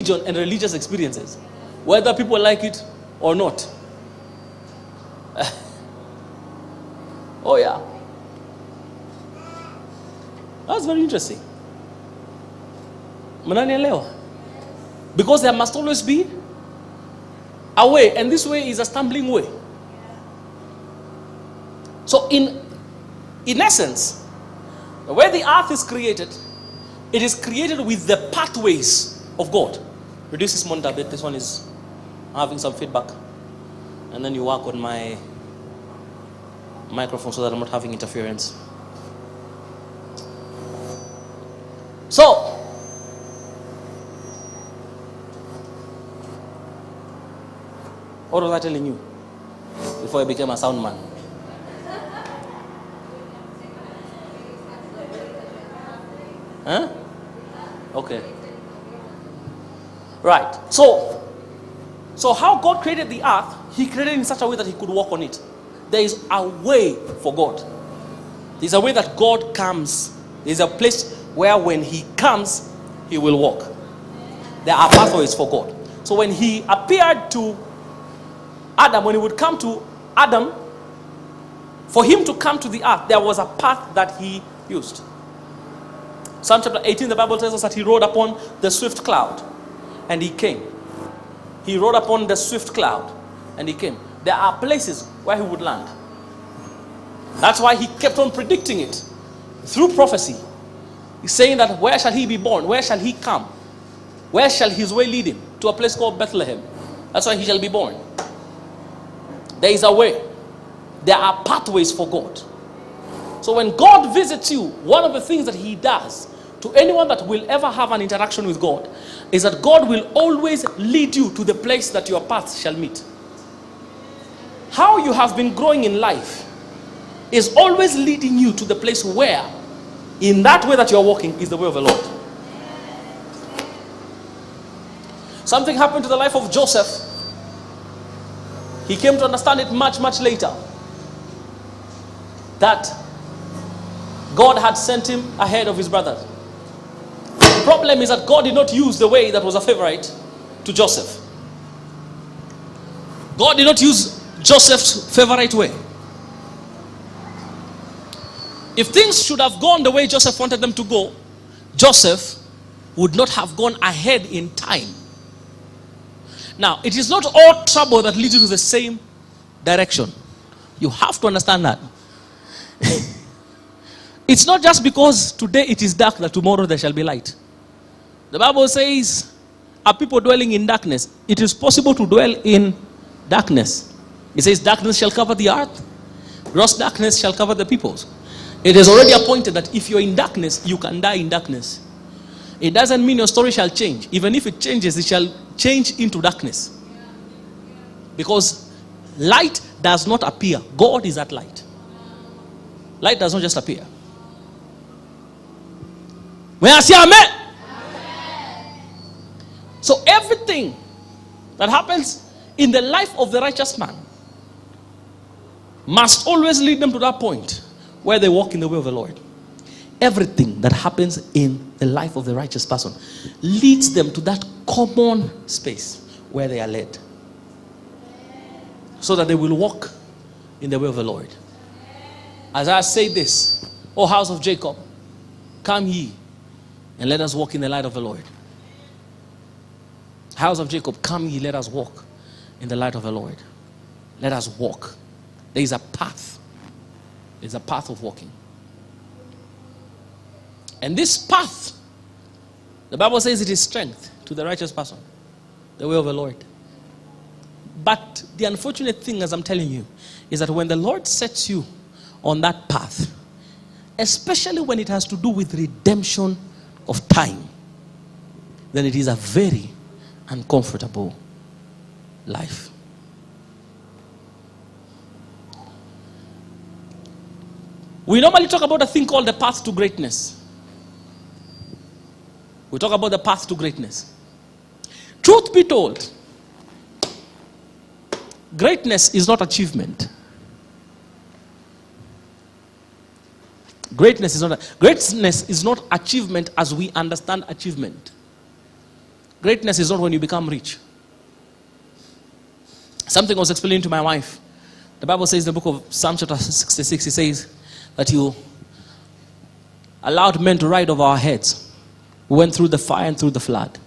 religion and religious experiences, whether people like it or not. Oh yeah. That's very interesting. Because there must always be a way, and this way is a stumbling way. So in essence, the way the earth is created, it is created with the pathways of God. Reduce this monitor a bit. This one is having some feedback. And then you work on my microphone so that I'm not having interference. So, what was I telling you before I became a sound man? Huh? Okay. Right. So how God created the earth, he created it in such a way that he could walk on it. There is a way for God. There's a way that God comes. There's a place where when he comes, he will walk. There are pathways for God. So when he appeared to Adam, when he would come to Adam, for him to come to the earth, there was a path that he used. Psalm chapter 18, the Bible tells us that he rode upon the swift cloud and he came. He rode upon the swift cloud and he came. There are places where he would land. That's why he kept on predicting it through prophecy. He's saying that where shall he be born? Where shall he come? Where shall his way lead him? To a place called Bethlehem. That's why he shall be born. There is a way. There are pathways for God. So when God visits you, one of the things that he does to anyone that will ever have an interaction with God is that God will always lead you to the place that your paths shall meet. How you have been growing in life is always leading you to the place where, in that way that you're walking, is the way of the Lord. Something happened to the life of Joseph. He came to understand it much, much later. That God had sent him ahead of his brothers. The problem is that God did not use the way that was a favorite to Joseph. God did not use Joseph's favorite way. If things should have gone the way Joseph wanted them to go, Joseph would not have gone ahead in time. Now, it is not all trouble that leads you to the same direction. You have to understand that. It's not just because today it is dark that tomorrow there shall be light. The Bible says, are people dwelling in darkness? It is possible to dwell in darkness. It says, darkness shall cover the earth, gross darkness shall cover the peoples. It is already appointed that if you're in darkness, you can die in darkness. It doesn't mean your story shall change. Even if it changes, it shall change into darkness. Because light does not appear. God is that light. Light does not just appear. May I say amen? So everything that happens in the life of the righteous man must always lead them to that point where they walk in the way of the Lord. Everything that happens in the life of the righteous person leads them to that common space where they are led, so that they will walk in the way of the Lord. As I say this, O house of Jacob, come ye and let us walk in the light of the Lord. House of Jacob, come ye, let us walk in the light of the Lord. Let us walk. There is a path. There is a path of walking. And this path, the Bible says it is strength to the righteous person, the way of the Lord. But the unfortunate thing, as I'm telling you, is that when the Lord sets you on that path, especially when it has to do with redemption of time, then it is a very uncomfortable life. We normally talk about a thing called the path to greatness. We talk about the path to greatness. Truth be told, greatness is not achievement. Greatness is not achievement as we understand achievement. Greatness is not when you become rich. Something I was explaining to my wife. The Bible says in the book of Psalm chapter 66, it says that you allowed men to ride over our heads. We went through the fire and through the flood.